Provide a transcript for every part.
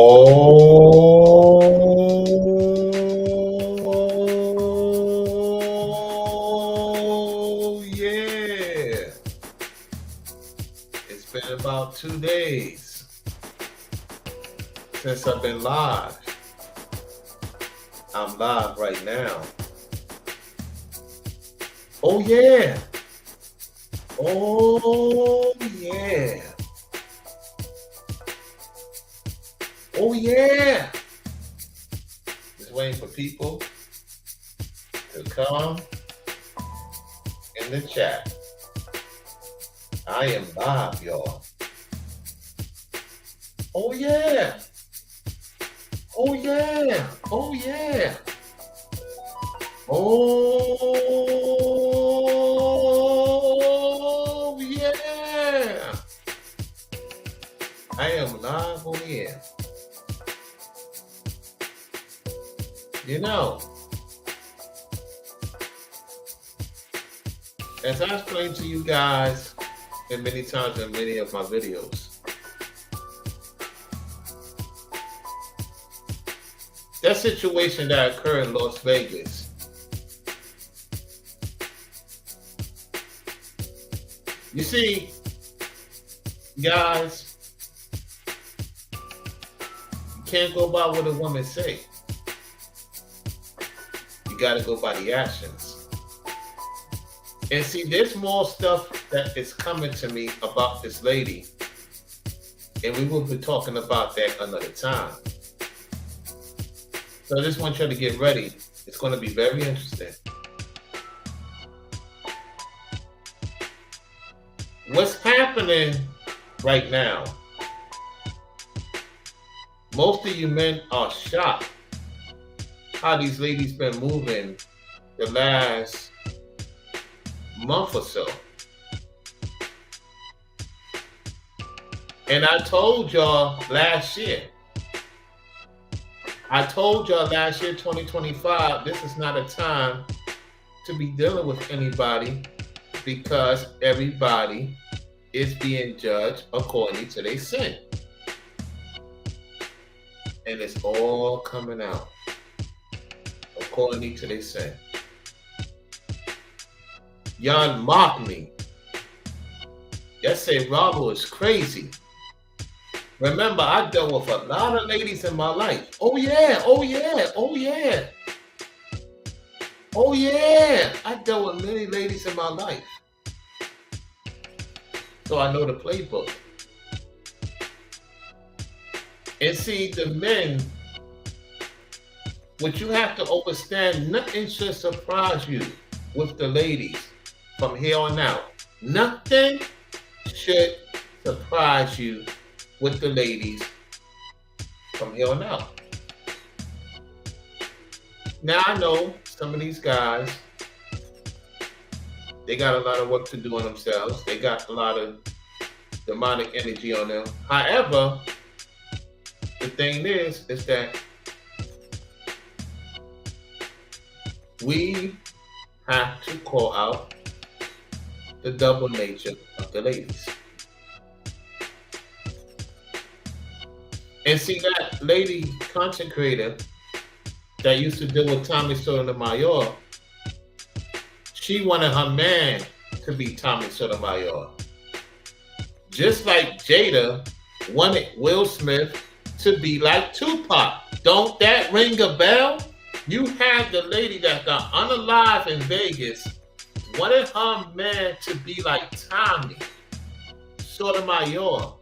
Oh, yeah. It's been about 2 days since I've been live. I'm live right now. Oh, yeah. Oh, yeah. Oh, yeah. Just waiting for people to come in the chat. I am live, y'all. Oh, yeah. Oh, yeah. Oh, yeah. Oh, yeah. I am live on the air. You know, as I explained to you guys and many times in many of my videos, that situation that occurred in Las Vegas, you see, guys, you can't go by what a woman say. You got to go by the actions. And see, there's more stuff that is coming to me about this lady, and we will be talking about that another time. So I just want you to get ready. It's going to be very interesting. What's happening right now? Most of you men are shocked how these ladies been moving the last month or so. And I told y'all last year, 2025, this is not a time to be dealing with anybody because everybody is being judged according to their sin. And it's all coming out according to their sin. Y'all mock me. Y'all say Robo is crazy. Remember, I dealt with a lot of ladies in my life. Oh yeah, oh yeah, oh yeah. Oh yeah, I dealt with many ladies in my life. So I know the playbook. And see, the men, what you have to understand, nothing should surprise you with the ladies from here on out. Nothing should surprise you with the ladies from here on out. Now I know some of these guys, they got a lot of work to do on themselves. They got a lot of demonic energy on them. However, the thing is that we have to call out the double nature of the ladies. And see, that lady content creator that used to deal with Tommy Sotomayor, she wanted her man to be Tommy Sotomayor. Just like Jada wanted Will Smith to be like Tupac. Don't that ring a bell? You had the lady that got unalive in Vegas, wanted her man to be like Tommy Sotomayor.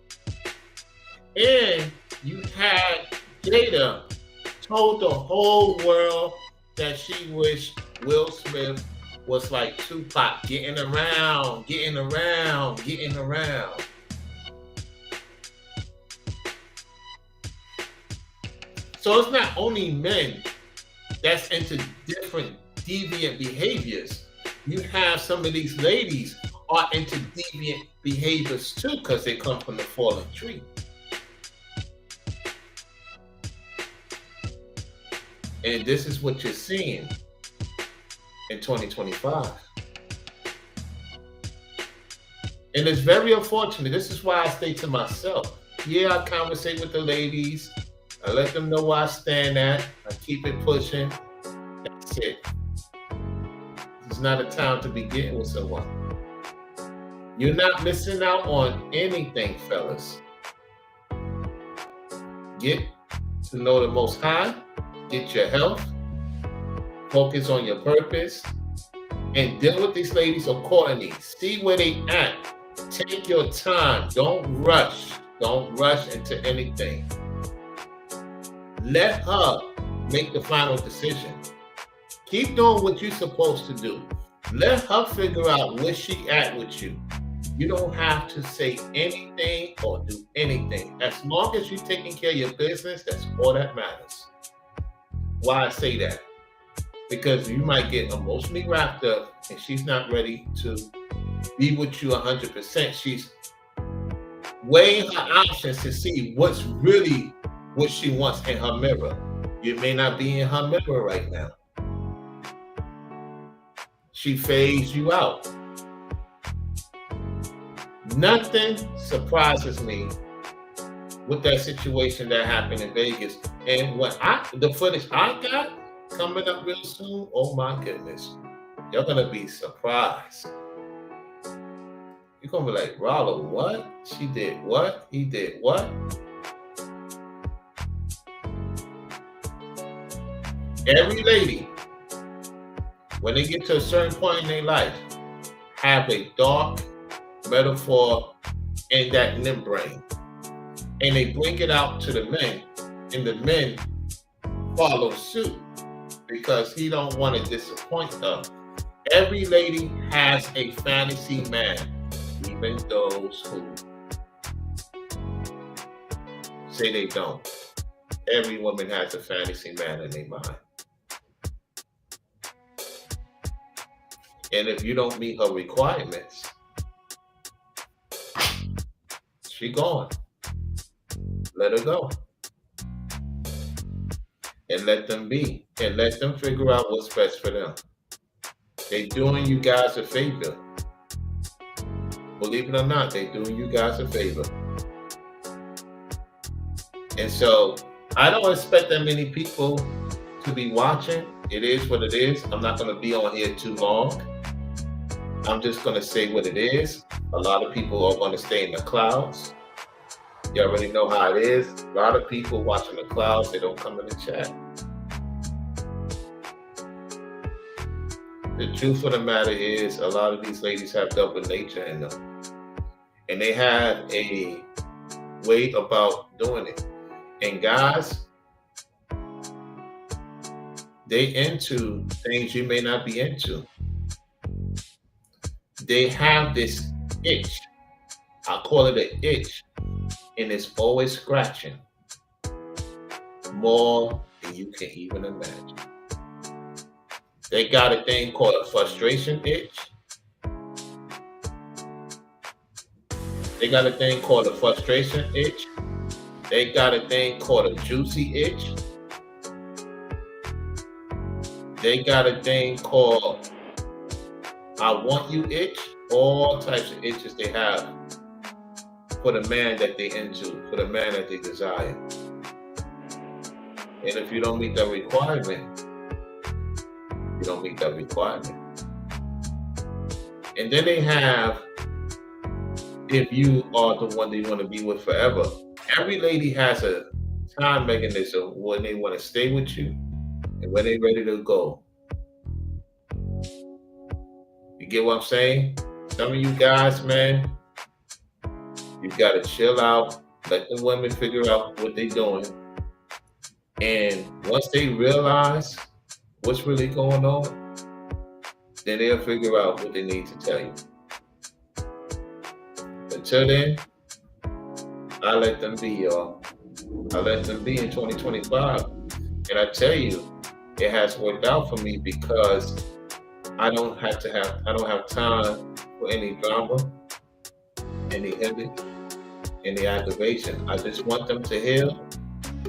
And you had Jada told the whole world that she wished Will Smith was like Tupac, getting around. So it's not only men that's into different deviant behaviors. You have some of these ladies are into deviant behaviors too because they come from the fallen tree. And this is what you're seeing in 2025. And it's very unfortunate. This is why I stay to myself. Yeah, I conversate with the ladies. I let them know where I stand at. I keep it pushing. That's it. It's not a time to be getting with someone. You're not missing out on anything, fellas. Get to know the Most High. Get your health. Focus on your purpose. And deal with these ladies accordingly. See where they at. Take your time. Don't rush. Don't rush into anything. Let her make the final decision. Keep doing what you're supposed to do. Let her figure out where she at with you. You don't have to say anything or do anything. As long as you're taking care of your business, that's all that matters. Why I say that? Because you might get emotionally wrapped up and she's not ready to be with you 100%. She's weighing her options to see what's really what she wants in her mirror. You may not be in her mirror right now. She fades you out. Nothing surprises me with that situation that happened in Vegas. And the footage I got coming up real soon, oh my goodness. You're gonna be surprised. You're gonna be like, Rollo, what? She did what? He did what? Every lady, when they get to a certain point in their life, have a dark metaphor in that membrane. And they bring it out to the men. And the men follow suit because he don't want to disappoint her. Every lady has a fantasy man, even those who say they don't. Every woman has a fantasy man in their mind. And if you don't meet her requirements, she gone. Let her go. And let them be. And let them figure out what's best for them. They're doing you guys a favor. Believe it or not, they're doing you guys a favor. And so I don't expect that many people to be watching. It is what it is. I'm not going to be on here too long. I'm just going to say what it is. A lot of people are going to stay in the clouds. You already know how it is. A lot of people watching the clouds, they don't come in the chat. The truth of the matter is, a lot of these ladies have double nature in them. And they have a way about doing it. And guys, they into things you may not be into. They have this itch. I call it an itch. And it's always scratching. More than you can even imagine. They got a thing called a frustration itch. They got a thing called a frustration itch. They got a thing called a juicy itch. They got a thing called I want you itch. All types of itches they have for the man that they into, for the man that they desire. And if you don't meet that requirement, you don't meet that requirement. And then they have, if you are the one they want to be with forever, every lady has a time mechanism when they want to stay with you and when they're ready to go. You get what I'm saying? Some of you guys, man, you got to chill out, let the women figure out what they're doing. And once they realize what's really going on, then they'll figure out what they need to tell you. Until then, I let them be, y'all. I let them be in 2025. And I tell you, it has worked out for me because I don't have time for any drama, any headache, any aggravation. I just want them to heal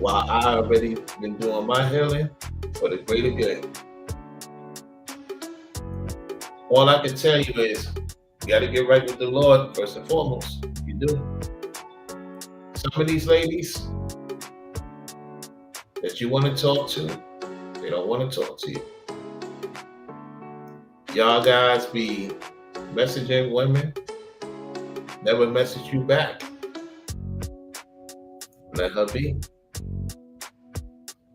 while I already been doing my healing for the greater good. All I can tell you is you got to get right with the Lord first and foremost. You do. Some of these ladies, that you want to talk to, they don't want to talk to you. Y'all guys be messaging women, never message you back. Let her be.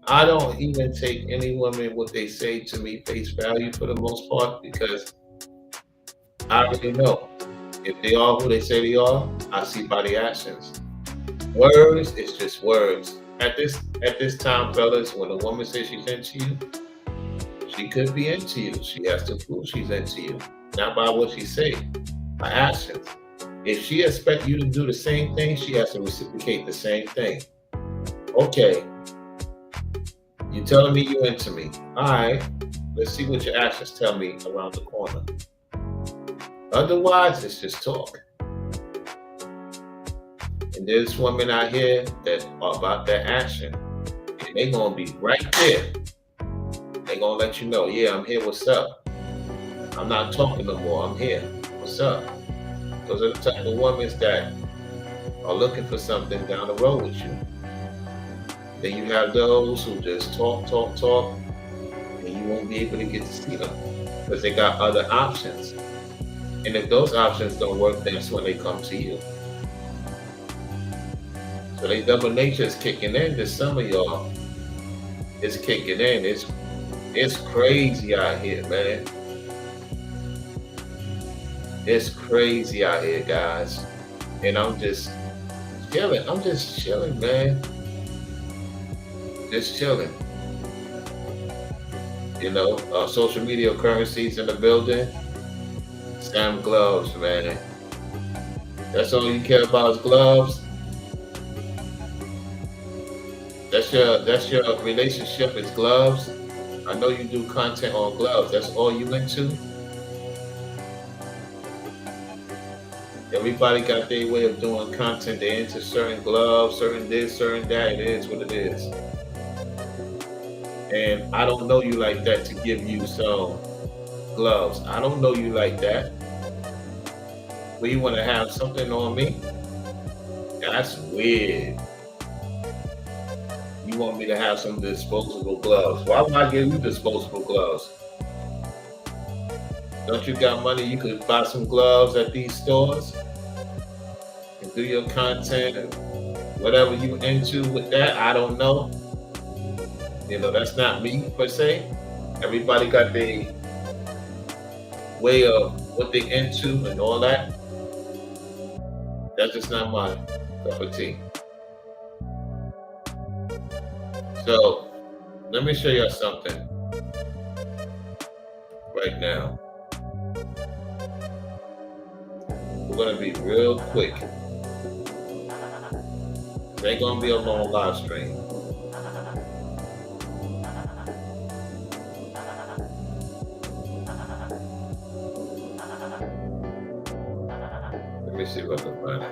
I don't even take any woman what they say to me face value for the most part, because I already know if they are who they say they are. I see by the actions. Words is just words. At this time, fellas, when a woman says she's into you, she could be into you. She has to prove she's into you, not by what she say, by actions. If she expects you to do the same thing, she has to reciprocate the same thing. Okay, you telling me you into me. All right, let's see what your actions tell me around the corner. Otherwise, it's just talk. And there's women out here that are about that action, and they gonna be right there. They gonna let you know, yeah, I'm here, what's up? I'm not talking no more, I'm here, what's up? Those are the type of women that are looking for something down the road with you. Then you have those who just talk, and you won't be able to get to see them because they got other options. And if those options don't work, that's when they come to you. So their double nature is kicking in. To some of y'all, it's kicking in. It's crazy out here, man. It's crazy out here, guys. And I'm just chilling. I'm just chilling, man. Just chilling. You know, social media currencies in the building. Sam gloves, man. That's all you care about is gloves. That's your relationship is gloves. I know you do content on gloves. That's all you into. Everybody got their way of doing content. They're into certain gloves, certain this, certain that. It is what it is. And I don't know you like that to give you some gloves. I don't know you like that. But you want to have something on me? That's weird. You want me to have some disposable gloves. Why would I give you disposable gloves? Don't you got money? You could buy some gloves at these stores and do your content and whatever you into with that. I don't know. You know, that's not me per se. Everybody got their way of what they into and all that. That's just not my cup of tea. So let me show you something right now. We're gonna be real quick. It ain't gonna be a long live stream. Let me see if I can find it.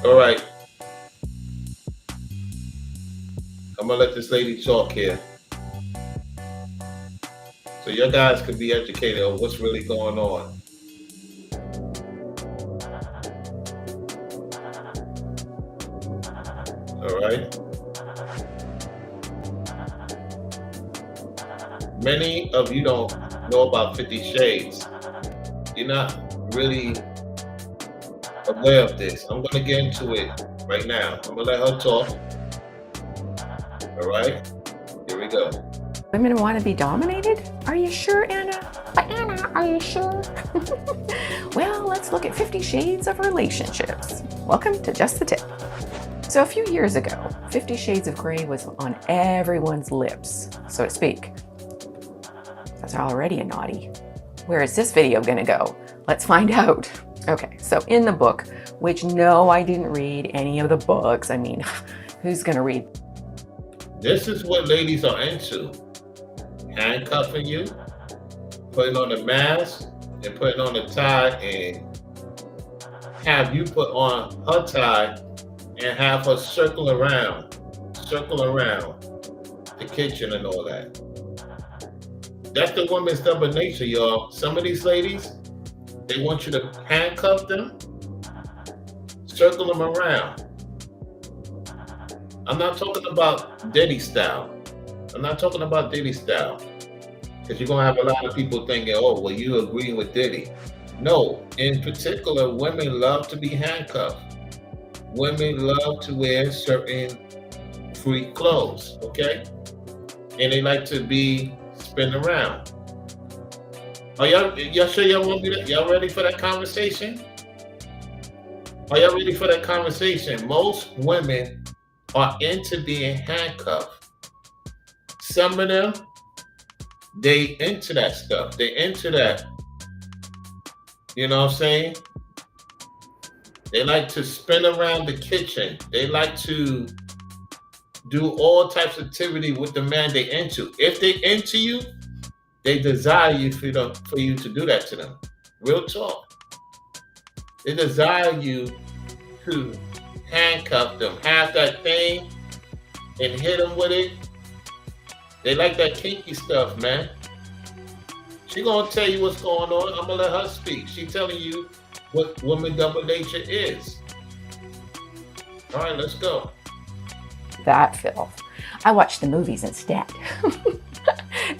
All right. I'm gonna let this lady talk here, so your guys could be educated on what's really going on. All right. Many of you don't know about 50 Shades. You're not really aware of this. I'm gonna get into it right now. I'm gonna let her talk. All right, here we go. Women want to be dominated? Are you sure, Anna? Anna, are you sure? Well, let's look at 50 Shades of Relationships. Welcome to Just the Tip. So a few years ago, 50 Shades of Grey was on everyone's lips, so to speak. That's already a naughty. Where is this video gonna go? Let's find out. Okay, so in the book, which no, I didn't read any of the books. I mean, who's gonna read? This is what ladies are into. Handcuffing you, putting on the mask and putting on the tie and have you put on her tie and have her circle around the kitchen and all that. That's the woman's double nature, y'all. Some of these ladies, they want you to handcuff them, circle them around. I'm not talking about Diddy style. Because you're going to have a lot of people thinking, oh, well, you agree with Diddy. No, in particular, women love to be handcuffed. Women love to wear certain freak clothes, okay? And they like to be spin around. Are y'all sure y'all want me to, y'all ready for that conversation? Are y'all ready for that conversation? Most women are into being handcuffed. Some of them, they into that stuff. They into that. You know what I'm saying? They like to spin around the kitchen. They like to do all types of activity with the man they into. If they into you, they desire you for you to do that to them. Real talk. They desire you to handcuff them, have that thing, and hit them with it. They like that kinky stuff, man. She gonna tell you what's going on. I'm gonna let her speak. She telling you what woman double nature is. All right, let's go. That filth. I watched the movies instead.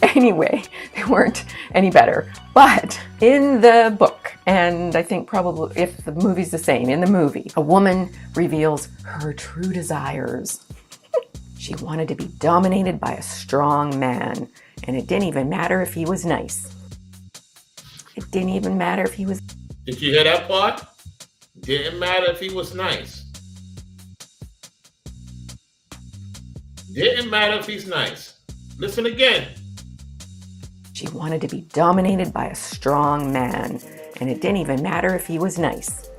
Anyway, they weren't any better. But in the book, and I think probably if the movie's the same, in the movie, a woman reveals her true desires. She wanted to be dominated by a strong man, and it didn't even matter if he was nice. It didn't even matter if he was... Did you hear that part? Didn't matter if he was nice. Didn't matter if he's nice. Listen again. She wanted to be dominated by a strong man, and it didn't even matter if he was nice.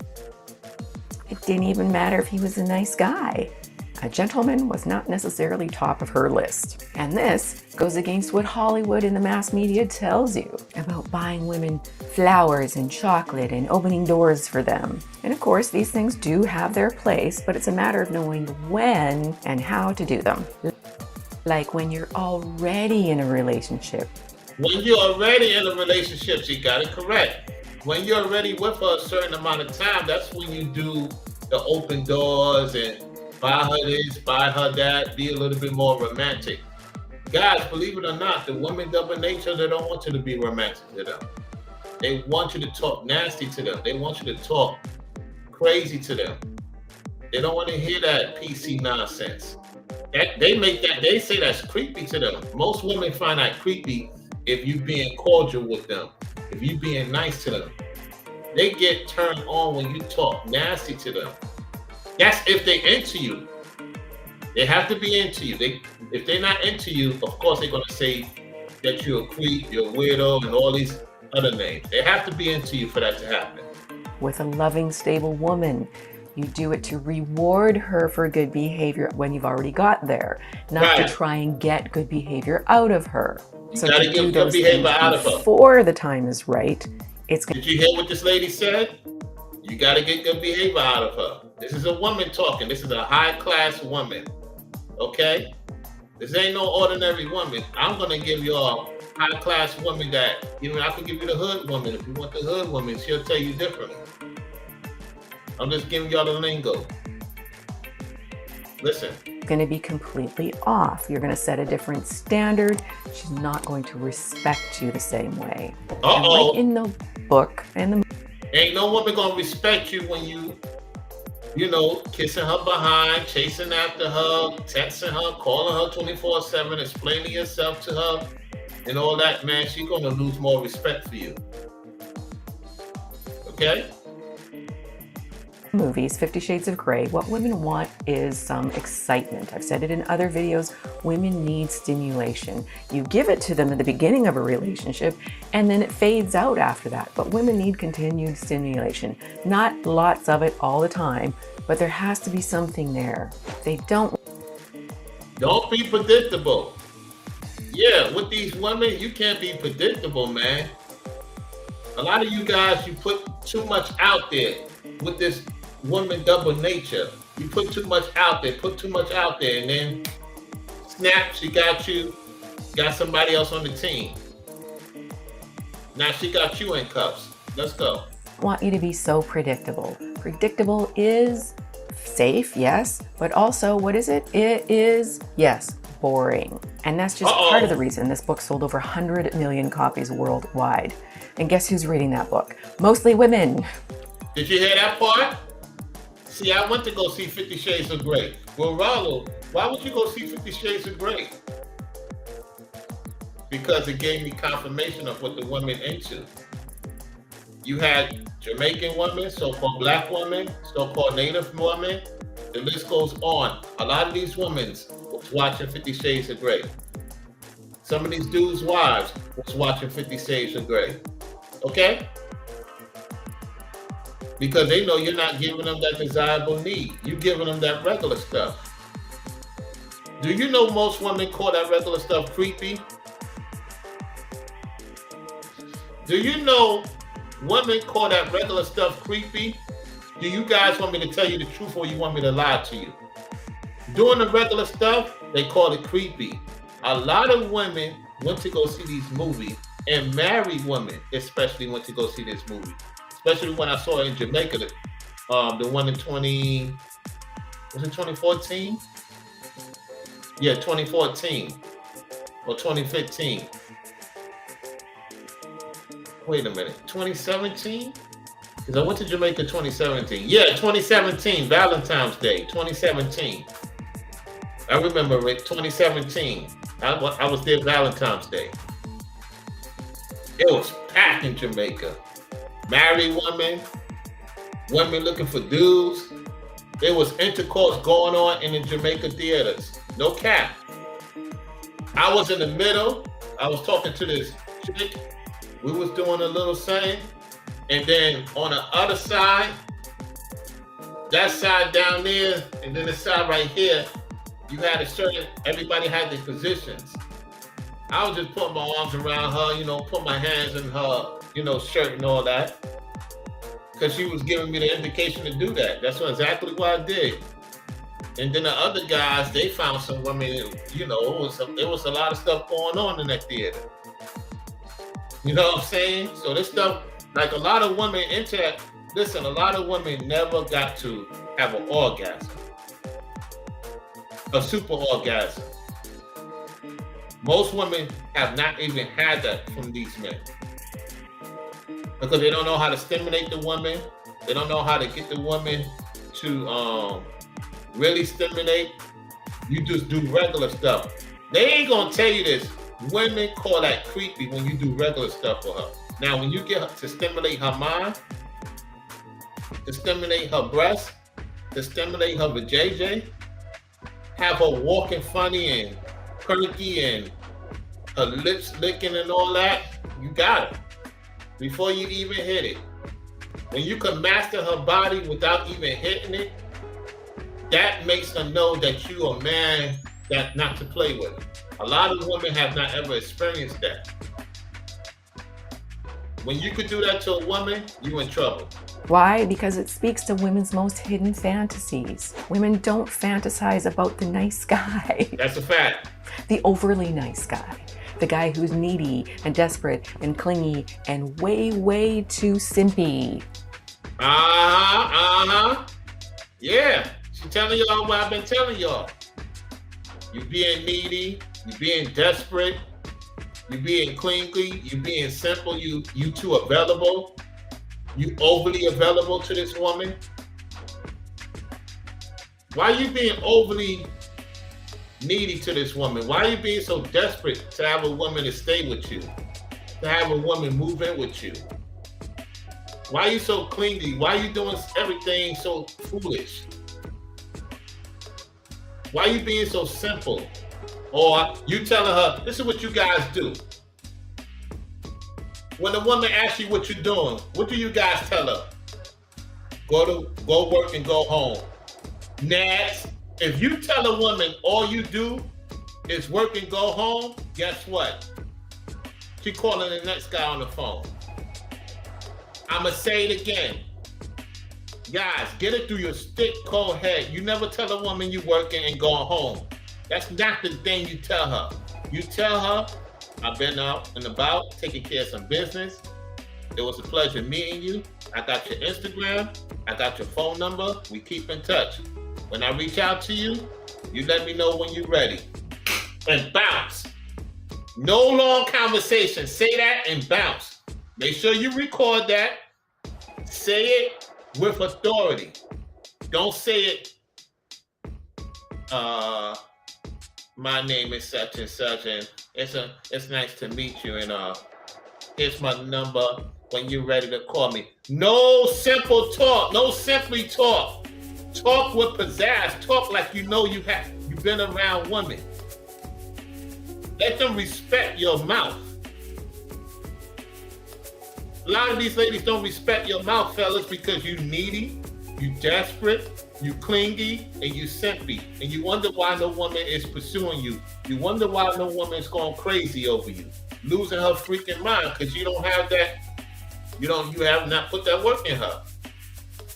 It didn't even matter if he was a nice guy. A gentleman was not necessarily top of her list. And this goes against what Hollywood and the mass media tells you about buying women flowers and chocolate and opening doors for them. And of course, these things do have their place, but it's a matter of knowing when and how to do them. Like when you're already in a relationship. When you're already in a relationship, she got it correct. When you're already with her a certain amount of time, that's when you do the open doors and buy her this, buy her that, be a little bit more romantic. Guys, believe it or not, the women double nature, they don't want you to be romantic to them. They want you to talk nasty to them. They want you to talk crazy to them. They don't want to hear that PC nonsense. They say that's creepy to them. Most women find that creepy if you being cordial with them, if you being nice to them. They get turned on when you talk nasty to them. That's if they into you. They have to be into you. If they're not into you, of course they're gonna say that you're a creep, you're a weirdo, and all these other names. They have to be into you for that to happen. With a loving, stable woman, you do it to reward her for good behavior when you've already got there, not to try and get good behavior out of her. You gotta get good behavior out of her before the time is right. Did you hear what this lady said? You gotta get good behavior out of her. This is a woman talking. This is a high-class woman, okay? This ain't no ordinary woman. I'm gonna give y'all high-class woman that, I could give you the hood woman. If you want the hood woman, she'll tell you differently. I'm just giving y'all the lingo. Listen. Going to be completely off. You're going to set a different standard. She's not going to respect you the same way. Uh-oh. Right in the book and the... Ain't no woman going to respect you when you kissing her behind, chasing after her, texting her, calling her 24/7, explaining yourself to her, and all that, man. She's going to lose more respect for you. Okay? Movies, 50 Shades of Grey, what women want is some excitement. I've said it in other videos, women need stimulation. You give it to them at the beginning of a relationship and then it fades out after that. But women need continued stimulation. Not lots of it all the time, but there has to be something there. They don't be predictable. Yeah, with these women, you can't be predictable, man. A lot of you guys, you put too much out there with this woman double nature. You put too much out there, and then snap, she got you, got somebody else on the team. Now she got you in cuffs. Let's go. I want you to be so predictable. Predictable is safe, yes, but also, what is it? It is, yes, boring. And that's just part of the reason this book sold over 100 million copies worldwide. And guess who's reading that book? Mostly women. Did you hear that part? See, I went to go see 50 Shades of Grey. Well, Rollo, why would you go see 50 Shades of Grey? Because it gave me confirmation of what the women into. You had Jamaican women, so-called black women, so-called native women. The list goes on. A lot of these women was watching 50 Shades of Grey. Some of these dudes' wives was watching 50 Shades of Grey. Okay? Because they know you're not giving them that desirable need. You're giving them that regular stuff. Do you know most women call that regular stuff creepy? Do you know women call that regular stuff creepy? Do you guys want me to tell you the truth or you want me to lie to you? Doing the regular stuff, they call it creepy. A lot of women went to go see these movies, and married women especially went to go see this movie. Especially when I saw it in Jamaica, the one in 2014? Yeah, 2014 or 2015. Wait a minute, 2017? Because I went to Jamaica 2017. Yeah, 2017, Valentine's Day, 2017. I remember it, 2017. I was there Valentine's Day. It was packed in Jamaica. Married women, women looking for dudes. There was intercourse going on in the Jamaica theaters. No cap. I was in the middle. I was talking to this chick. We was doing a little thing. And then on the other side, that side down there, and then the side right here, you had a certain, everybody had their positions. I was just putting my arms around her, put my hands in her, shirt and all that. Because she was giving me the indication to do that. That's exactly what I did. And then the other guys, they found some women, it was a lot of stuff going on in that theater. You know what I'm saying? So this stuff, like a lot of women into that, listen, a lot of women never got to have an orgasm. A super orgasm. Most women have not even had that from these men. Because they don't know how to stimulate the woman. They don't know how to get the woman to really stimulate. You just do regular stuff. They ain't gonna tell you this. Women call that creepy when you do regular stuff for her. Now, when you get her to stimulate her mind, to stimulate her breast, to stimulate her vajayjay, have her walking funny and perky and her lips licking and all that, you got it. Before you even hit it. When you can master her body without even hitting it, that makes her know that you are a man that not to play with. A lot of women have not ever experienced that. When you could do that to a woman, you in trouble. Why? Because it speaks to women's most hidden fantasies. Women don't fantasize about the nice guy. That's a fact. The overly nice guy. The guy who's needy and desperate and clingy and way, way too simpy. Yeah, she's telling y'all what I've been telling y'all. You being needy, you being desperate, you being clingy, you being simple, you too available, you overly available to this woman. Why are you being overly needy to this woman? Why are you being so desperate to have a woman to stay with you? To have a woman move in with you? Why are you so clingy? Why are you doing everything so foolish? Why are you being so simple? Or you telling her, this is what you guys do. When a woman asks you what you're doing, what do you guys tell her? Go work and go home. Next, if you tell a woman all you do is work and go home, guess what? She calling the next guy on the phone. I'ma say it again. Guys, get it through your stick cold head. You never tell a woman you working and going home. That's not the thing you tell her. You tell her, I've been out and about, taking care of some business. It was a pleasure meeting you. I got your Instagram. I got your phone number. We keep in touch. When I reach out to you, you let me know when you're ready. And bounce. No long conversation. Say that and bounce. Make sure you record that. Say it with authority. Don't say it, my name is such and such, and it's nice to meet you, and here's my number when you're ready to call me. No simple talk. No simply talk. Talk with pizzazz. Talk like you know you've been around women. Let them respect your mouth. A lot of these ladies don't respect your mouth, fellas, because you needy, you desperate, you clingy, and you simpy. And you wonder why no woman is pursuing you. You wonder why no woman is going crazy over you, losing her freaking mind, because you don't have that. You have not put that work in her.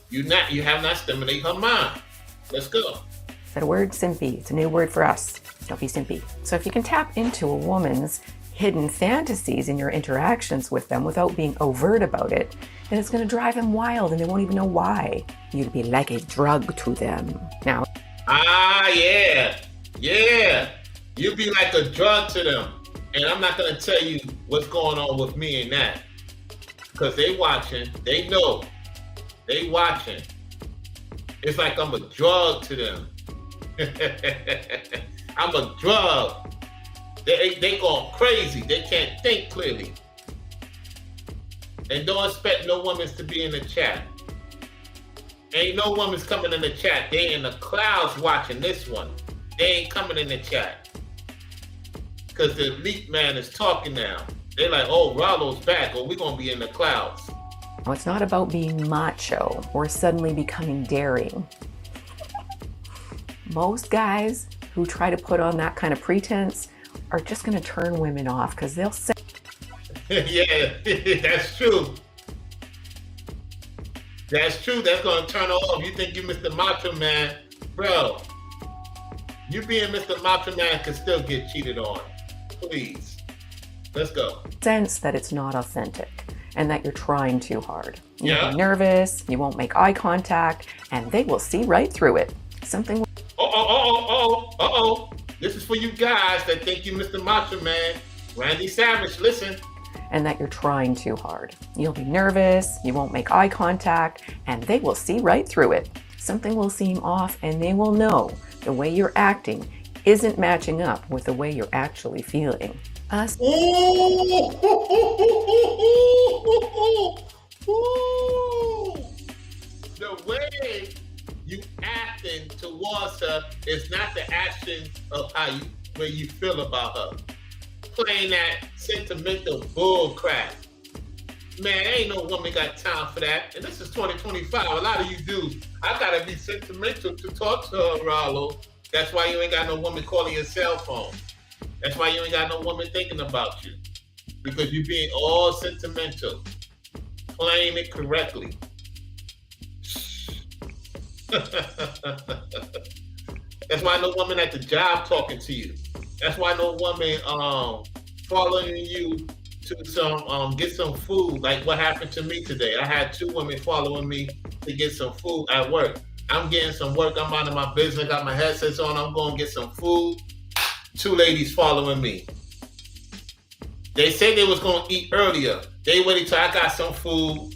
You have not stimulated her mind. Let's go. Is that a word? Simpy. It's a new word for us. Don't be simpy. So if you can tap into a woman's hidden fantasies in your interactions with them without being overt about it, then it's going to drive them wild and they won't even know why. You'd be like a drug to them. Now. Yeah. You'd be like a drug to them. And I'm not going to tell you what's going on with me and that. Because they watching. They know. They watching. It's like I'm a drug to them. I'm a drug. They going crazy. They can't think clearly. And don't expect no women to be in the chat. Ain't no women's coming in the chat. They in the clouds watching this one. They ain't coming in the chat. Because the elite man is talking now. They like, oh, Rollo's back, or we're going to be in the clouds. Well, it's not about being macho or suddenly becoming daring. Most guys who try to put on that kind of pretense are just going to turn women off because they'll say, yeah, that's true. That's true. That's going to turn her off. You think you're Mr. Macho Man. Bro, you being Mr. Macho Man can still get cheated on. Please. Let's go. Sense that it's not authentic and that you're trying too hard. You'll Yeah. be nervous, you won't make eye contact, and they will see right through it. Something. This is for you guys that think you Mr. Macho Man. Randy Savage, listen. And that you're trying too hard. You'll be nervous, you won't make eye contact, and they will see right through it. Something will seem off, and they will know the way you're acting isn't matching up with the way you're actually feeling. The way you acting towards her is not the action of where you feel about her. Playing that sentimental bull crap. Man, ain't no woman got time for that. And this is 2025. A lot of you do. I gotta be sentimental to talk to her, Rollo. That's why you ain't got no woman calling your cell phone. That's why you ain't got no woman thinking about you. Because you're being all sentimental. Playing it correctly. That's why no woman at the job talking to you. That's why no woman following you to some get some food. Like what happened to me today. I had 2 women following me to get some food at work. I'm getting some work. I'm minding my business. Got my headsets on. I'm going to get some food. 2 ladies following me. They said they was going to eat earlier. They waited till I got some food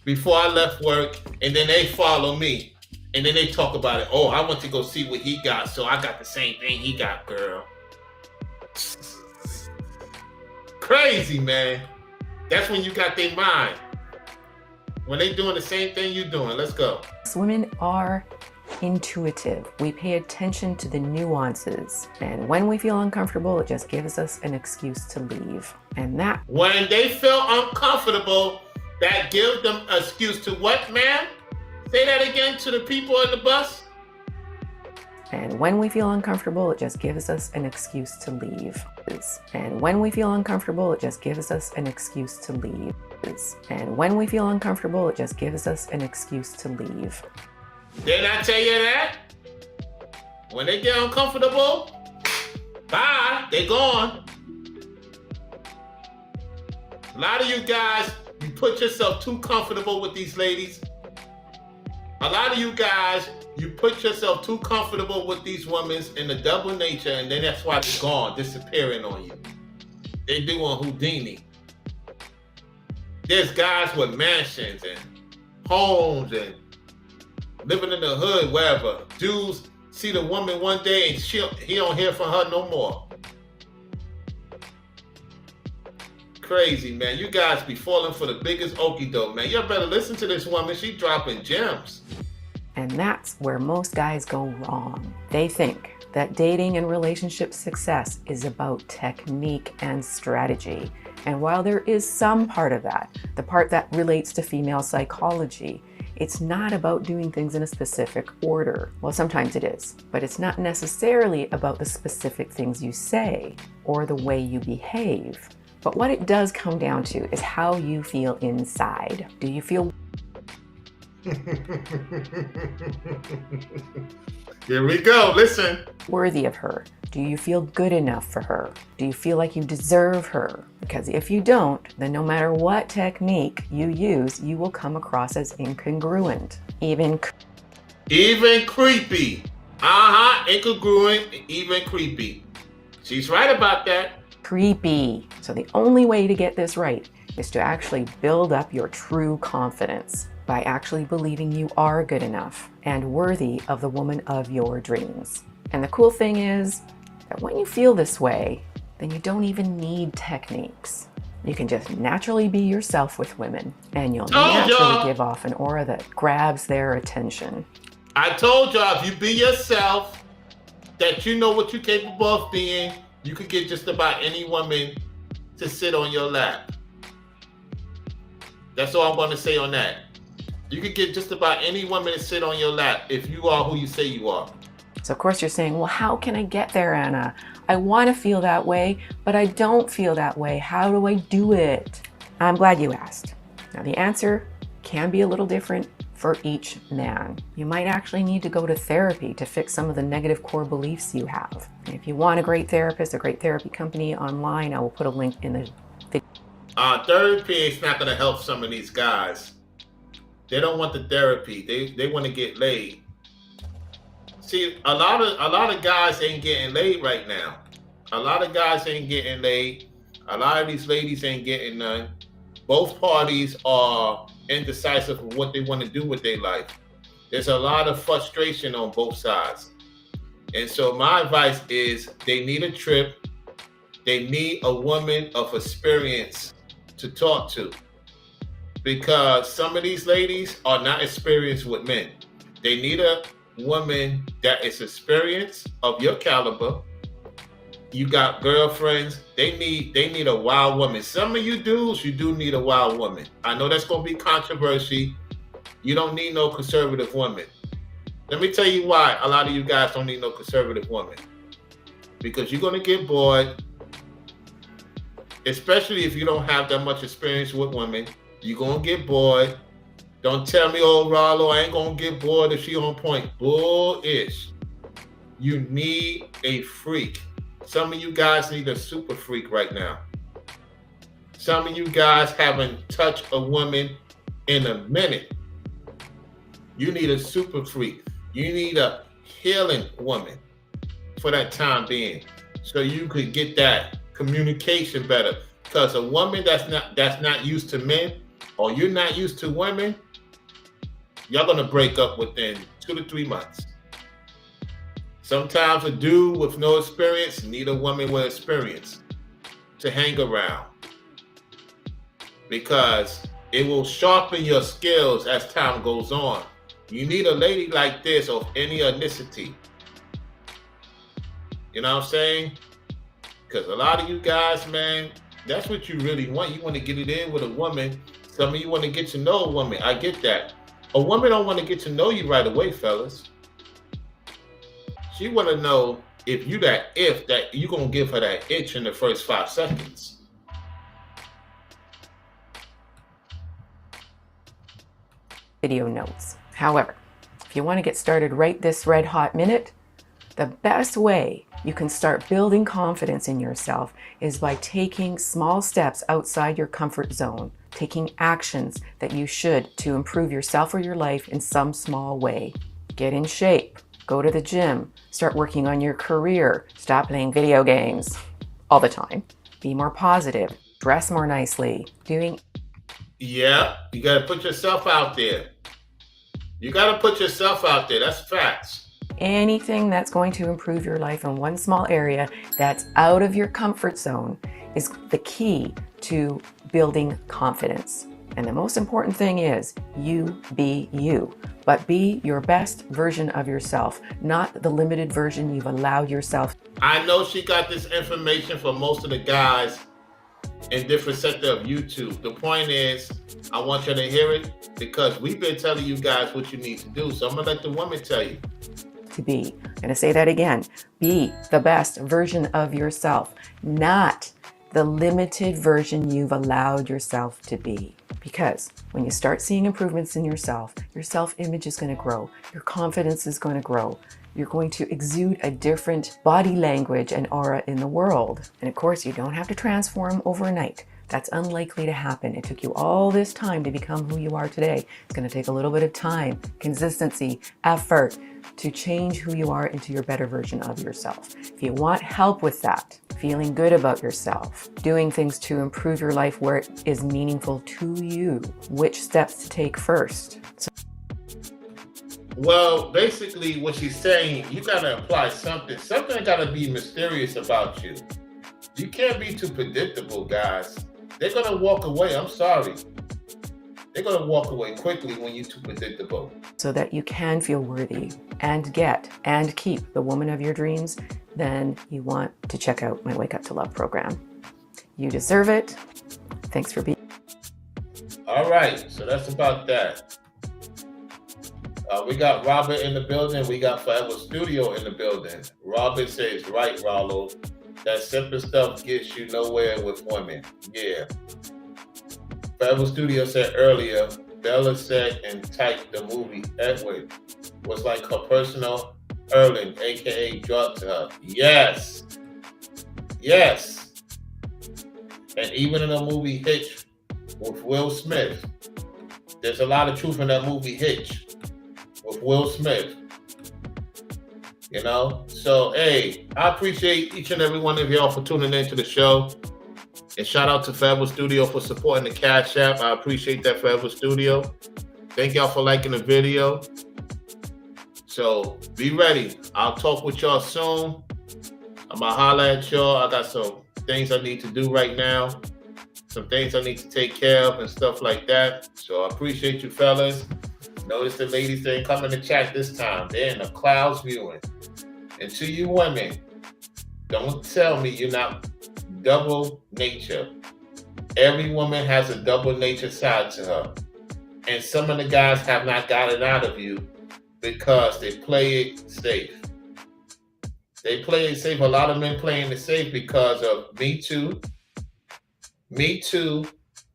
before I left work, and then they follow me. And then they talk about it. Oh, I went to go see what he got, so I got the same thing he got, girl. Crazy, man. That's when you got their mind. When they doing the same thing you doing. Let's go. Women are intuitive. We pay attention to the nuances. And when we feel uncomfortable, it just gives us an excuse to leave. And that. When they feel uncomfortable, that gives them an excuse to what, ma'am? Say that again to the people in the bus. And when we feel uncomfortable, it just gives us an excuse to leave. And when we feel uncomfortable, it just gives us an excuse to leave. is. And when we feel uncomfortable, it just gives us an excuse to leave. Didn't I tell you that? When they get uncomfortable, bye, they gone. A lot of you guys, you put yourself too comfortable with these ladies. A lot of you guys, you put yourself too comfortable with these women in the double nature, and then that's why they're gone, disappearing on you. They doing Houdini. There's guys with mansions and homes and living in the hood, wherever. Dudes see the woman one day and he don't hear from her no more. Crazy, man. You guys be falling for the biggest okie doke, man. You better listen to this woman. She dropping gems. And that's where most guys go wrong. They think that dating and relationship success is about technique and strategy. And while there is some part of that, the part that relates to female psychology, it's not about doing things in a specific order. Well, sometimes it is, but it's not necessarily about the specific things you say or the way you behave. But what it does come down to is how you feel inside. Do you feel Here we go. Listen. worthy of her? Do you feel good enough for her? Do you feel like you deserve her? Because if you don't, then no matter what technique you use, you will come across as incongruent, even creepy. Incongruent, even creepy. She's right about that. creepy. So the only way to get this right is to actually build up your true confidence by actually believing you are good enough and worthy of the woman of your dreams. And the cool thing is that when you feel this way, then you don't even need techniques. You can just naturally be yourself with women, and you'll naturally give off an aura that grabs their attention. I told y'all, if you be yourself, that you know what you're capable of being, you could get just about any woman to sit on your lap. That's all I'm going to say on that. You could get just about any woman to sit on your lap if you are who you say you are. So of course you're saying, well, how can I get there, Anna? I want to feel that way, but I don't feel that way. How do I do it? I'm glad you asked. Now the answer can be a little different for each man. You might actually need to go to therapy to fix some of the negative core beliefs you have. And if you want a great therapist, a great therapy company online, I will put a link in the video. Therapy is not going to help some of these guys. They don't want the therapy. They want to get laid. See, a lot of guys ain't getting laid right now. A lot of guys ain't getting laid. A lot of these ladies ain't getting none. Both parties are indecisive of what they want to do with their life. There's a lot of frustration on both sides. And so my advice is they need a trip. They need a woman of experience to talk to. Because some of these ladies are not experienced with men. They need a woman that is experienced of your caliber. You got girlfriends. They need a wild woman. Some of you dudes, you do need a wild woman. I know that's going to be controversy. You don't need no conservative woman. Let me tell you why a lot of you guys don't need no conservative woman. Because you're going to get bored, especially if you don't have that much experience with women. You're going to get bored. Don't tell me, oh, Rollo, I ain't going to get bored if she on point. Bullish. You need a freak. Some of you guys need a super freak right now. Some of you guys haven't touched a woman in a minute. You need a super freak. You need a healing woman for that time being, so you could get that communication better. Because a woman that's not used to men, or you're not used to women, y'all gonna break up within 2 to 3 months. Sometimes a dude with no experience need a woman with experience to hang around, because it will sharpen your skills as time goes on. You need a lady like this of any ethnicity. You know what I'm saying? Because a lot of you guys, man, that's what you really want. You want to get it in with a woman. Some of you want to get to know a woman. I get that. A woman don't want to get to know you right away, fellas. She want to know if you that you gonna give her that itch in the first 5 seconds. video notes. However, if you want to get started right this red hot minute, the best way you can start building confidence in yourself is by taking small steps outside your comfort zone, taking actions that you should to improve yourself or your life in some small way. Get in shape, go to the gym, start working on your career, stop playing video games all the time, be more positive, dress more nicely, Yeah, you got to put yourself out there. You got to put yourself out there. That's facts. anything that's going to improve your life in one small area that's out of your comfort zone is the key to building confidence. And the most important thing is you be you, but be your best version of yourself, not the limited version you've allowed yourself. I know she got this information from most of the guys in different sector of YouTube. The point is, I want you to hear it because we've been telling you guys what you need to do. So I'm gonna let the woman tell you. To be. I'm going to say that again. Be the best version of yourself, not the limited version you've allowed yourself to be. Because when you start seeing improvements in yourself, your self-image is going to grow. Your confidence is going to grow. You're going to exude a different body language and aura in the world. And of course, you don't have to transform overnight. That's unlikely to happen. It took you all this time to become who you are today. It's going to take a little bit of time, consistency, effort to change who you are into your better version of yourself. If you want help with that, feeling good about yourself, doing things to improve your life where it is meaningful to you, which steps to take first? Well, basically what she's saying, you got to apply something. Something got to be mysterious about you. You can't be too predictable, guys. They're going to walk away. I'm sorry. They're going to walk away quickly when you're too predictable. So that you can feel worthy and get and keep the woman of your dreams, then you want to check out my Wake Up to Love program. You deserve it. Thanks for being. All right. So that's about that. We got Robert in the building. We got Forever Studio in the building. Robert says, right, Rollo. That simple stuff gets you nowhere with women. Yeah. Forever Studio said earlier, Bella said and typed the movie Edward was like her personal Erling, aka drug to her. Yes. Yes. And even in the movie Hitch with Will Smith, there's a lot of truth in that movie Hitch with Will Smith. You know? So, hey, I appreciate each and every one of y'all for tuning into the show. And shout out to Forever Studio for supporting the Cash App. I appreciate that, Forever Studio. Thank y'all for liking the video. So, be ready. I'll talk with y'all soon. I'm going to holler at y'all. I got some things I need to do right now. Some things I need to take care of and stuff like that. So, I appreciate you, fellas. Notice the ladies didn't come in the chat this time. They're in the clouds viewing. And to you women, don't tell me you're not double nature. Every woman has a double nature side to her. And some of the guys have not got it out of you because they play it safe. They play it safe. A lot of men playing it safe because of Me Too. Me Too.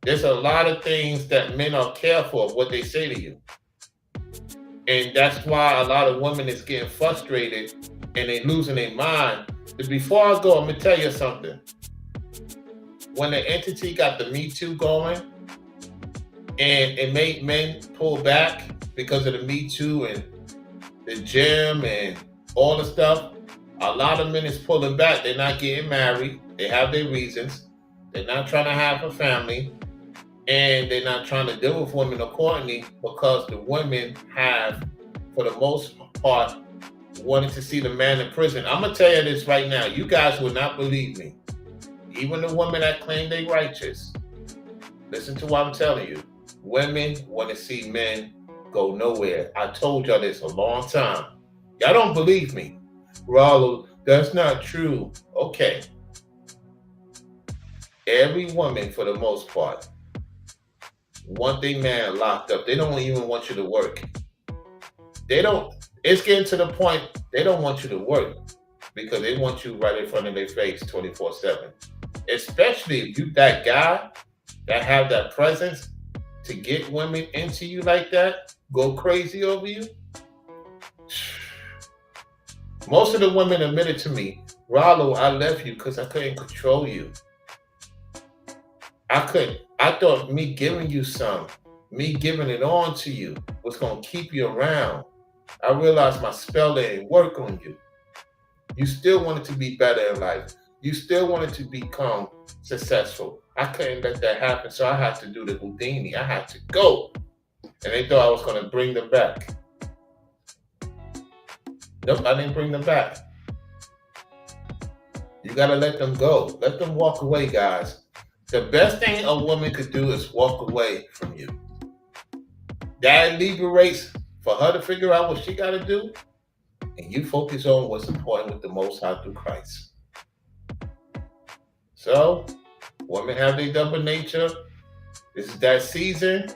There's a lot of things that men are careful of what they say to you. And that's why a lot of women is getting frustrated and they losing their mind. But before I go, I'm going to tell you something. When the entity got the Me Too going and it made men pull back because of the Me Too and the gym and all the stuff, a lot of men is pulling back. They're not getting married. They have their reasons. They're not trying to have a family. And they're not trying to deal with women accordingly because the women have, for the most part, wanted to see the man in prison. I'm going to tell you this right now. You guys will not believe me. Even the women that claim they righteous. Listen to what I'm telling you. Women want to see men go nowhere. I told y'all this a long time. Y'all don't believe me. Rollo, that's not true. Okay. Every woman, for the most part, want their man locked up. They don't even want you to work. It's getting to the point they don't want you to work because they want you right in front of their face 24/7. Especially if you that guy that have that presence to get women into you like that, go crazy over you. Most of the women admitted to me, Rollo, I left you because I couldn't control you. I couldn't. I thought me giving you some, me giving it on to you was going to keep you around. I realized my spell didn't work on you. You still wanted to be better in life. You still wanted to become successful. I couldn't let that happen, so I had to do the Houdini. I had to go. And they thought I was going to bring them back. Nope, I didn't bring them back. You got to let them go. Let them walk away, guys. The best thing a woman could do is walk away from you. That liberates for her to figure out what she got to do. And you focus on what's important with the Most High through Christ. So, women have their double nature. This is that season.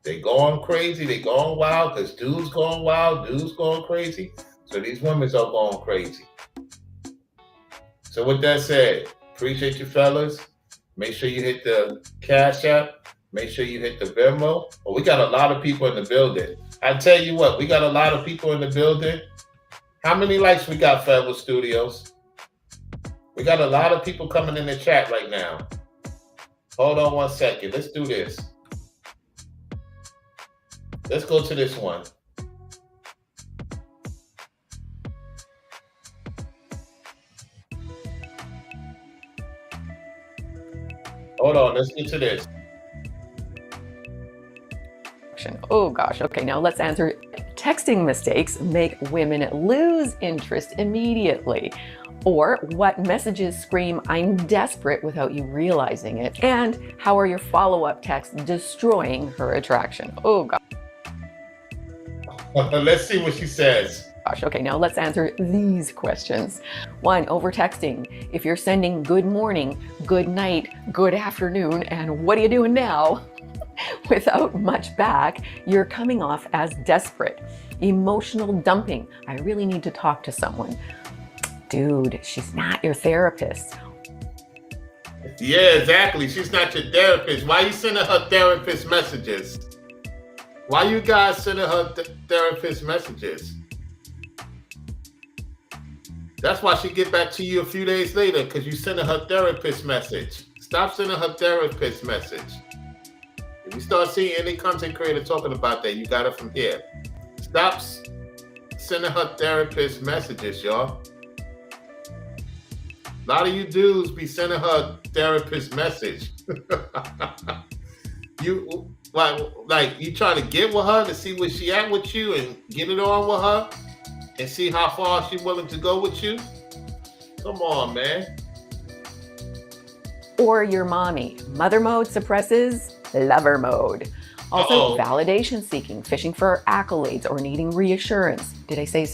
They going crazy. They going wild because dudes going wild. Dudes going crazy. So these women are going crazy. So with that said, appreciate you fellas. Make sure you hit the Cash App. Make sure you hit the Venmo. Well, we got a lot of people in the building. I tell you what, we got a lot of people in the building. How many likes we got, Federal Studios? We got a lot of people coming in the chat right now. Hold on one second. Let's do this. Let's go to this one. Hold on, let's get to this. Oh gosh, okay, now let's answer. Texting mistakes make women lose interest immediately. Or what messages scream, I'm desperate without you realizing it? And how are your follow-up texts destroying her attraction? Oh gosh. Let's see what she says. Gosh, okay, now let's answer these questions. 1, over texting. If you're sending good morning, good night, good afternoon, and what are you doing now? Without much back, you're coming off as desperate. Emotional dumping. I really need to talk to someone. Dude, she's not your therapist. Yeah, exactly. She's not your therapist. Why are you sending her therapist messages? Why you guys sending her therapist messages? That's why she get back to you a few days later, because you sending her therapist message. Stop sending her therapist message. If you start seeing any content creator talking about that, you got it from here. Stop sending her therapist messages, y'all. A lot of you dudes be sending her therapist message. You like you trying to get with her to see where she at with you and get it on with her and see how far she's willing to go with you. Come on, man. Or your mommy. Mother mode suppresses lover mode. Also, validation seeking, fishing for accolades, or needing reassurance. Did I say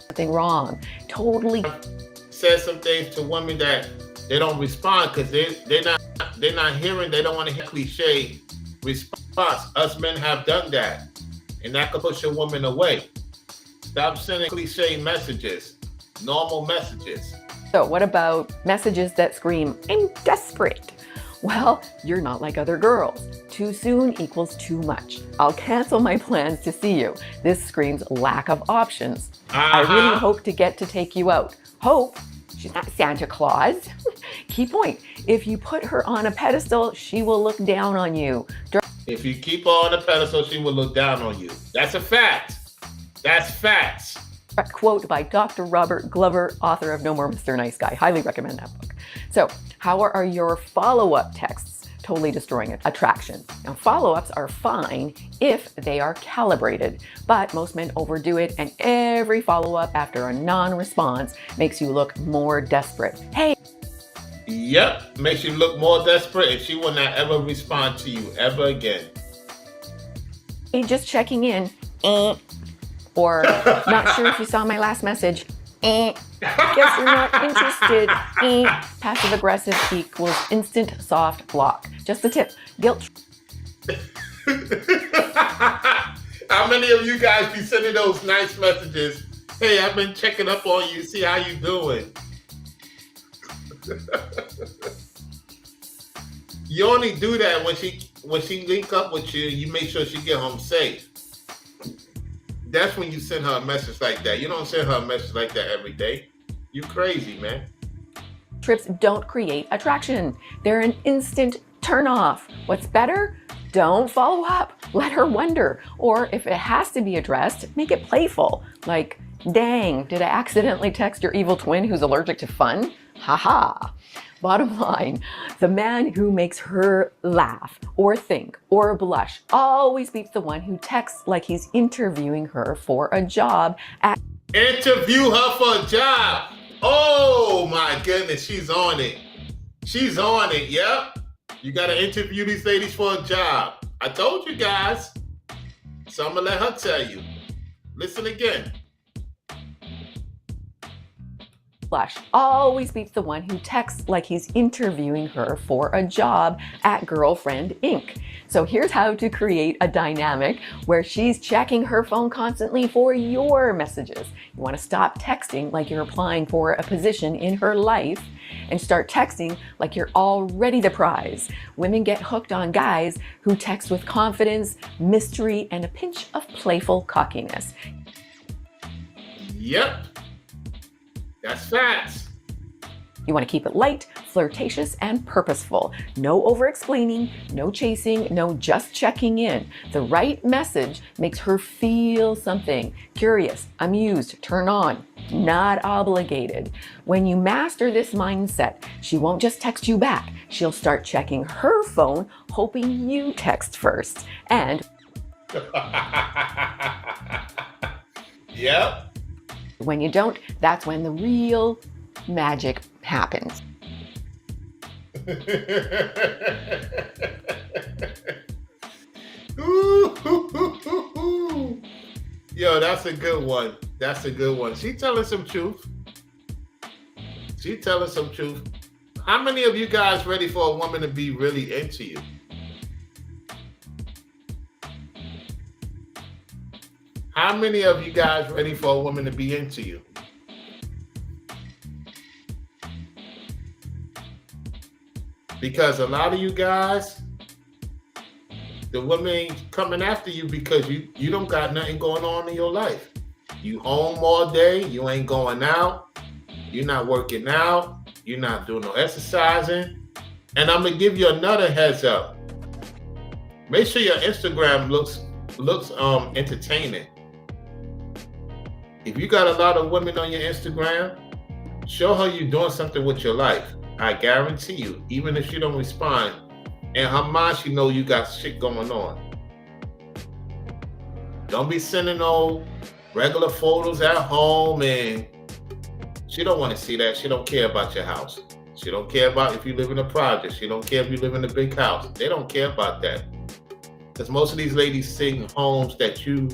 something wrong? Totally. Said some things to women that they don't respond because they're not hearing. They don't want to hear cliche response. Us men have done that, and that could push a woman away. Stop sending cliche messages, normal messages. So what about messages that scream, I'm desperate? Well, you're not like other girls. Too soon equals too much. I'll cancel my plans to see you. This screams lack of options. I really hope to get to take you out. Hope? She's not Santa Claus. Key point, if you put her on a pedestal, she will look down on you. If you keep her on a pedestal, she will look down on you. That's a fact. That's facts. A quote by Dr. Robert Glover, author of No More Mr. Nice Guy. Highly recommend that book. So, how are your follow-up texts totally destroying attraction? Now, follow-ups are fine if they are calibrated, but most men overdo it, and every follow-up after a non-response makes you look more desperate. Hey. Yep, makes you look more desperate, and she will not ever respond to you ever again. Hey, just checking in. Or, not sure if you saw my last message. Guess you're not interested. Passive aggressive equals instant soft block. Just a tip. Guilt. How many of you guys be sending those nice messages Hey, I've been checking up on you, see how you doing. You only do that when she link up with you, you make sure she get home safe. That's when you send her a message like that. You don't send her a message like that every day. You crazy, man. Trips don't create attraction. They're an instant turn off. What's better? Don't follow up. Let her wonder. Or if it has to be addressed, make it playful. Like, dang, did I accidentally text your evil twin who's allergic to fun? Haha. Bottom line, the man who makes her laugh or think or blush always beats the one who texts like he's interviewing her for a job at Interview her for a job. Oh my goodness, she's on it. She's on it, yep. You gotta interview these ladies for a job. I told you guys. So I'm gonna let her tell you. Listen again. blush always beats the one who texts like he's interviewing her for a job at Girlfriend Inc. So here's how to create a dynamic where she's checking her phone constantly for your messages. You want to stop texting like you're applying for a position in her life and start texting like you're already the prize. Women get hooked on guys who text with confidence, mystery, and a pinch of playful cockiness. Yep. That's facts. You want to keep it light, flirtatious, and purposeful. No over-explaining, no chasing, no just checking in. The right message makes her feel something. Curious, amused, turn on, not obligated. When you master this mindset, she won't just text you back. She'll start checking her phone, hoping you text first. And Yep. when you don't, that's when the real magic happens. Yo, that's a good one. That's a good one. She telling some truth. She telling some truth. How many of you guys ready for a woman to be really into you? How many of you guys ready for a woman to be into you? Because a lot of you guys, the women ain't coming after you because you don't got nothing going on in your life. You home all day, you ain't going out, you're not working out, you're not doing no exercising. And I'm gonna give you another heads up. Make sure your Instagram looks entertaining. If you got a lot of women on your Instagram, show her you're doing something with your life. I guarantee you, even if she don't respond, in her mind, she know you got shit going on. Don't be sending no regular photos at home, and she don't want to see that. She don't care about your house. She don't care about if you live in a project. She don't care if you live in a big house. They don't care about that. Because most of these ladies sing homes that you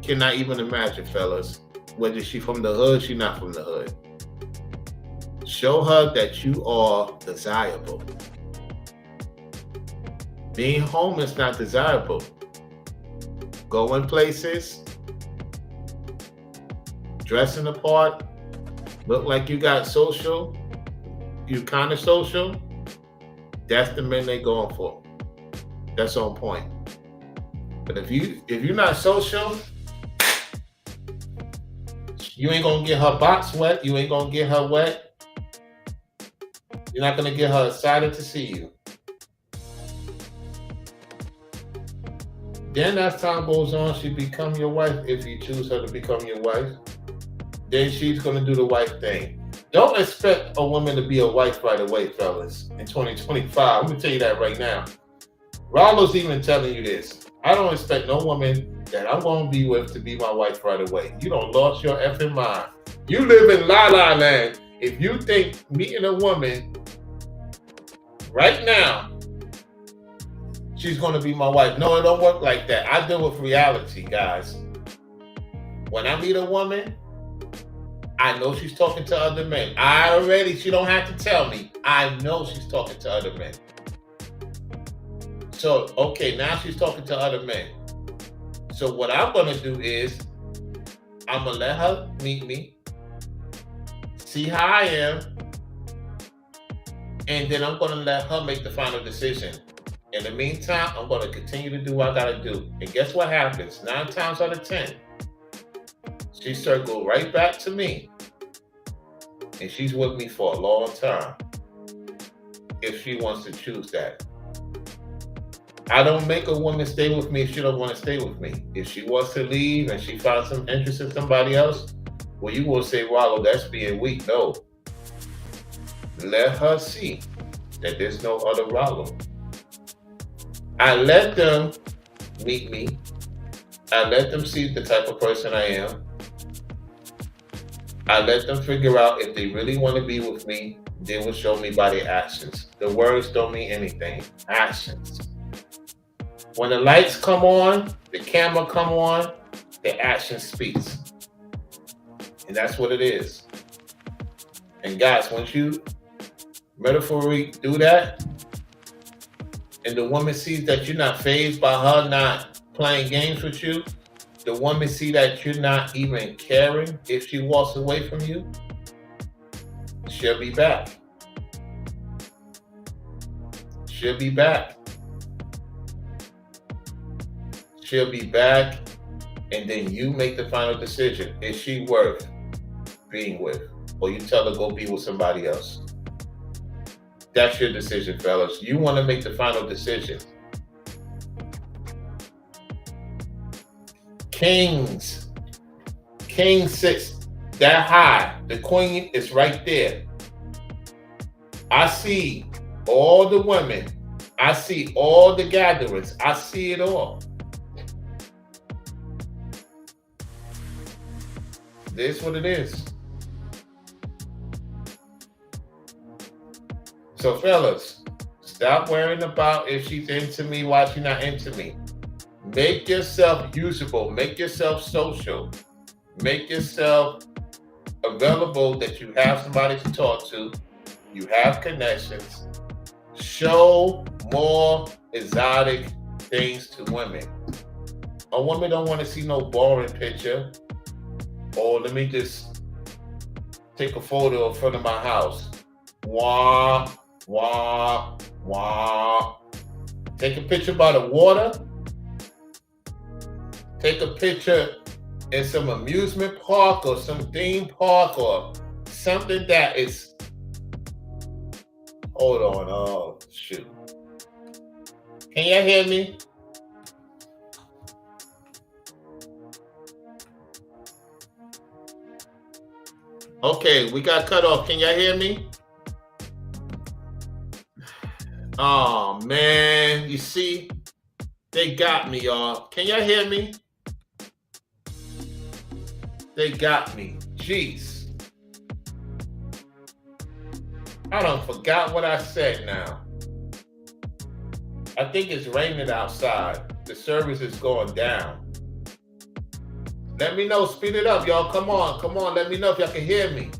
cannot even imagine, fellas. Whether she from the hood, she not from the hood. Show her that you are desirable. Being home is not desirable. Going places, dressing the part, look like you got social, you kind of social, that's the men they going for. That's on point. But if you're not social, you ain't gonna get her box wet, you ain't gonna get her wet. You're not gonna get her excited to see you. Then as time goes on, she become your wife if you choose her to become your wife. Then she's gonna do the wife thing. Don't expect a woman to be a wife right away, fellas, in 2025. Let me tell you that right now. Rollo's even telling you this. I don't expect no woman that I'm gonna be with to be my wife right away. You don't lost your effing mind. You live in La La Land if you think meeting a woman right now, she's gonna be my wife. No, it don't work like that. I deal with reality, guys. When I meet a woman, I know she's talking to other men. She don't have to tell me. I know she's talking to other men. So, okay, now she's talking to other men. So what I'm gonna do is I'm gonna let her meet me, see how I am, and then I'm gonna let her make the final decision. In the meantime, I'm gonna continue to do what I gotta do. And guess what happens? 9 times out of 10, she circled right back to me, and she's with me for a long time. If she wants to choose that. I don't make a woman stay with me if she don't want to stay with me. If she wants to leave and she finds some interest in somebody else, well, you will say, Rollo, that's being weak. No. Let her see that there's no other Rollo. I let them meet me. I let them see the type of person I am. I let them figure out if they really want to be with me. They will show me by their actions. The words don't mean anything. Actions. When the lights come on, the camera come on, the action speaks. And that's what it is. And guys, once you metaphorically do that, and the woman sees that you're not fazed by her not playing games with you, the woman see that you're not even caring if she walks away from you, she'll be back. She'll be back. She'll be back, and then you make the final decision. Is she worth being with? Or you tell her go be with somebody else. That's your decision, fellas. You want to make the final decision. Kings. King sits that high. The queen is right there. I see all the women. I see all the gatherings. I see it all. This is what it is. So fellas, stop worrying about if she's into me, why she's not into me. Make yourself usable. Make yourself social. Make yourself available that you have somebody to talk to. You have connections. Show more exotic things to women. A woman don't want to see no boring picture. Or let me just take a photo in front of my house. Wah, wah, wah. Take a picture by the water. Take a picture in some amusement park or some theme park or something that is. Hold on. Oh, shoot. Can you hear me? Okay, we got cut off. Can y'all hear me? Oh, man. You see? They got me, y'all. Can y'all hear me? They got me. Jeez. I done forgot what I said now. I think it's raining outside. The service is going down. Let me know. Speed it up, y'all. Come on. Come on. Let me know if y'all can hear me.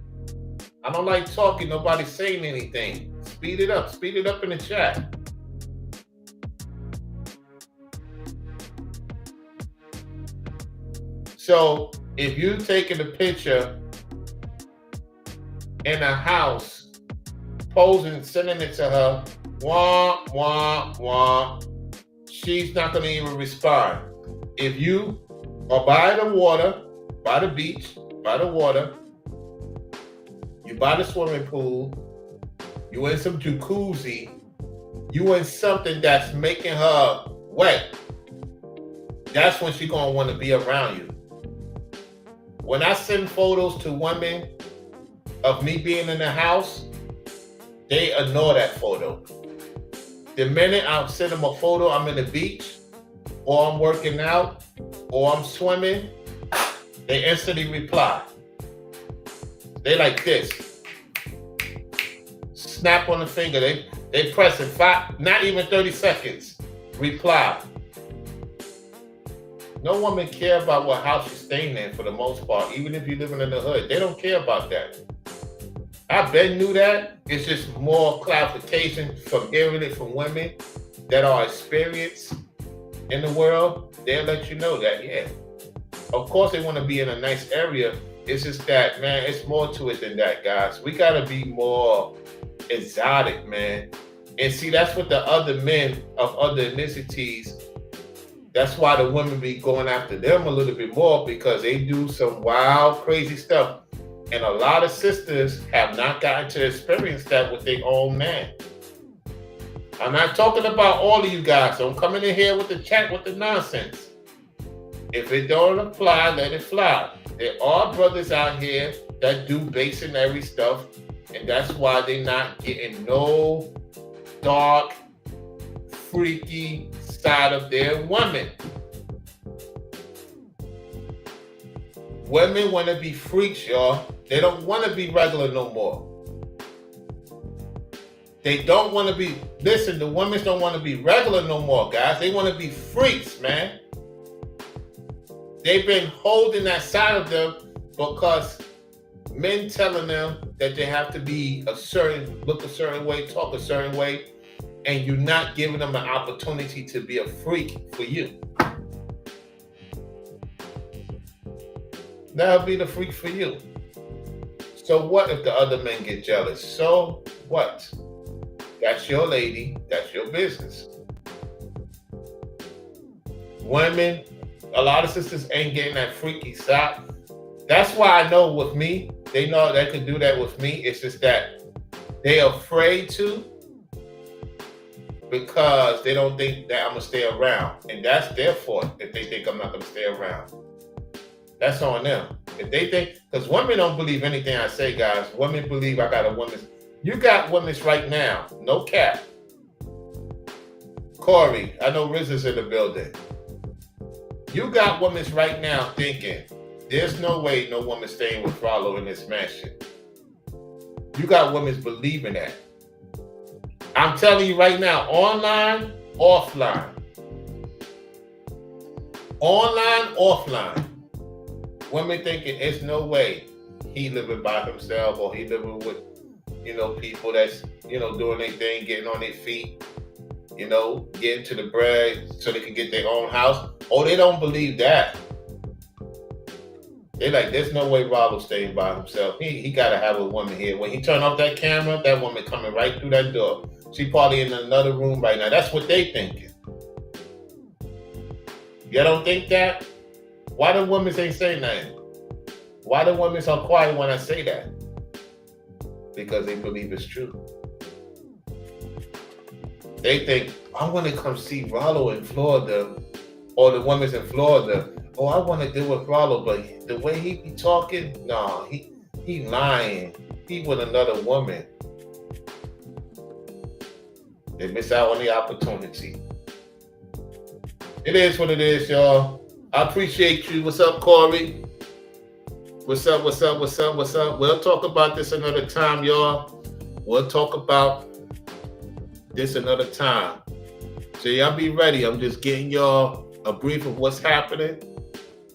I don't like talking. Nobody's saying anything. Speed it up. Speed it up in the chat. So if you taking a picture in a house, posing, sending it to her, wah, wah, wah, she's not going to even respond. If you are by the water, by the beach, by the water, you by the swimming pool, you in some jacuzzi, you in something that's making her wet, that's when she's going to want to be around you. When I send photos to women of me being in the house, they ignore that photo. The minute I send them a photo, I'm in the beach, or I'm working out, or I'm swimming, they instantly reply. They like this. Snap on the finger. They press it 5, not even 30 seconds. Reply. No woman care about what house you're staying in for the most part, even if you're living in the hood. They don't care about that. I been knew that. It's just more clarification from hearing it from women that are experienced in the world. They'll let you know that, yeah. Of course, they want to be in a nice area. It's just that, man, it's more to it than that, guys. We got to be more exotic, man. And see, that's what the other men of other ethnicities, that's why the women be going after them a little bit more, because they do some wild, crazy stuff. And a lot of sisters have not gotten to experience that with their own man. I'm not talking about all of you guys. Don't come in here with the chat with the nonsense. If it don't apply, let it fly. There are brothers out here that do masonry stuff, and that's why they're not getting no dark, freaky side of their women. Women want to be freaks, y'all. They don't want to be regular no more. They don't want to be, listen, the women don't want to be regular no more, guys. They want to be freaks, man. They've been holding that side of them because men telling them that they have to be look a certain way, talk a certain way, and you're not giving them an opportunity to be a freak for you. That'll be the freak for you. So what if the other men get jealous? So what? That's your lady. That's your business. Women, a lot of sisters ain't getting that freaky side. That's why I know with me, they know they can do that with me. It's just that they're afraid to, because they don't think that I'm going to stay around. And that's their fault if they think I'm not going to stay around. That's on them. If they think, because women don't believe anything I say, guys. Women believe I got a woman's. You got women's right now. No cap. Corey, I know Riz is in the building. You got women's right now thinking, there's no way no woman's staying with Rollo in this mansion. You got women's believing that. I'm telling you right now, online, offline. Online, offline. Women thinking it's no way he living by himself or he living with, people that's, doing their thing, getting on their feet, getting to the bread so they can get their own house. Oh, they don't believe that. They like, there's no way Rollo's staying by himself. He got to have a woman here. When he turn off that camera, that woman coming right through that door. She probably in another room right now. That's what they thinking. You don't think that? Why the women ain't saying nothing? Why the women so quiet when I say that? Because they believe it's true. They think, I want to come see Rollo in Florida, or the women's in Florida. Oh, I want to deal with Rollo, but the way he be talking, no, he lying. He with another woman. They miss out on the opportunity. It is what it is, y'all. I appreciate you. What's up, Corey? What's up? We'll talk about this another time, y'all. We'll talk about this another time. So y'all be ready. I'm just getting y'all a brief of what's happening.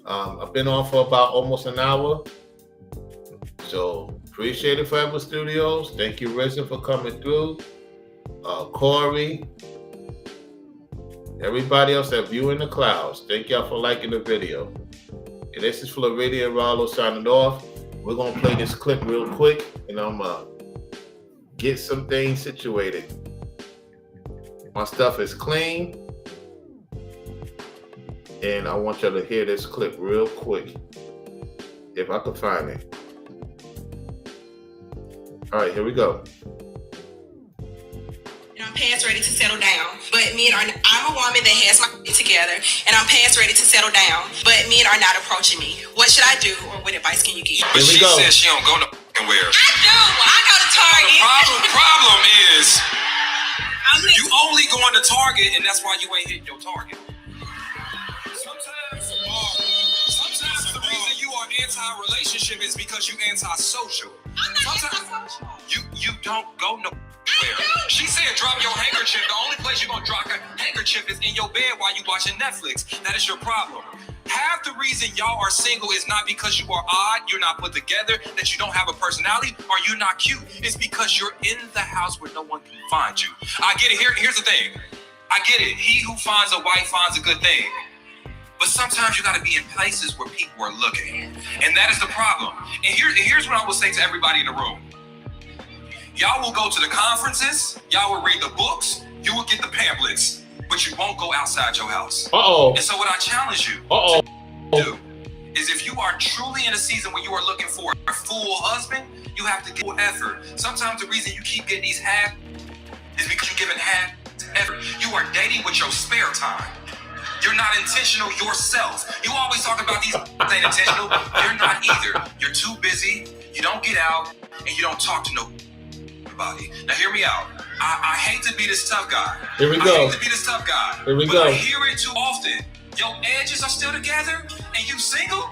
I've been on for about almost an hour. So appreciate it, Forever Studios. Thank you, Reza, for coming through. Corey. Everybody else that view in the clouds, thank y'all for liking the video. And this is Floridian Rollo signing off. We're going to play this clip real quick, and I'm going to get some things situated. My stuff is clean, and I want y'all to hear this clip real quick, if I can find it. All right, here we go. I'm past ready to settle down, but I'm a woman that has my shit together, and I'm past ready to settle down, but men are not approaching me. What should I do, or what advice can you give? But she says she don't go to where. I do. I go to Target. The problem is you only going to Target, and that's why you ain't hitting your target. Sometimes the reason you are anti-relationship is because you anti-social. I'm not anti-social. You don't go nowhere. She said drop your handkerchief. The only place you're going to drop a handkerchief is in your bed while you watching Netflix. That is your problem. Half the reason y'all are single is not because you are odd, you're not put together, that you don't have a personality, or you're not cute. It's because you're in the house where no one can find you. I get it. Here's the thing. I get it. He who finds a wife finds a good thing. But sometimes you got to be in places where people are looking. And that is the problem. And here's what I will say to everybody in the room. Y'all will go to the conferences. Y'all will read the books. You will get the pamphlets. But you won't go outside your house. Uh-oh. And so what I challenge you Uh-oh. to do is if you are truly in a season where you are looking for a full husband, you have to give effort. Sometimes the reason you keep getting these half is because you're giving half effort. You are dating with your spare time. You're not intentional yourself. You always talk about these ain't intentional. You're not either. You're too busy. You don't get out, and you don't talk to nobody. Now hear me out. I hate to be this tough guy. Here we go. I hate to be this tough guy. Here we but go. I hear it too often. Your edges are still together, and you single?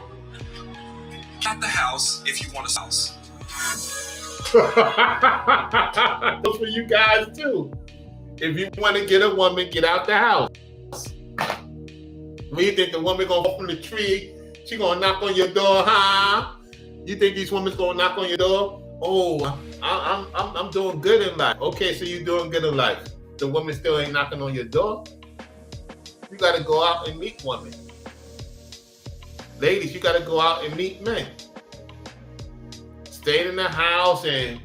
Not the house if you want a house. Those for you guys too. If you want to get a woman, get out the house. When you think the woman gonna fall from the tree, she gonna knock on your door, huh? You think these women's gonna knock on your door? Oh, I'm doing good in life. Okay, so you're doing good in life. The woman still ain't knocking on your door. You gotta go out and meet women. Ladies, you gotta go out and meet men. Stay in the house and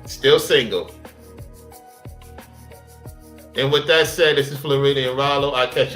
still single. And with that said, this is Floridian Rollo. I'll catch you.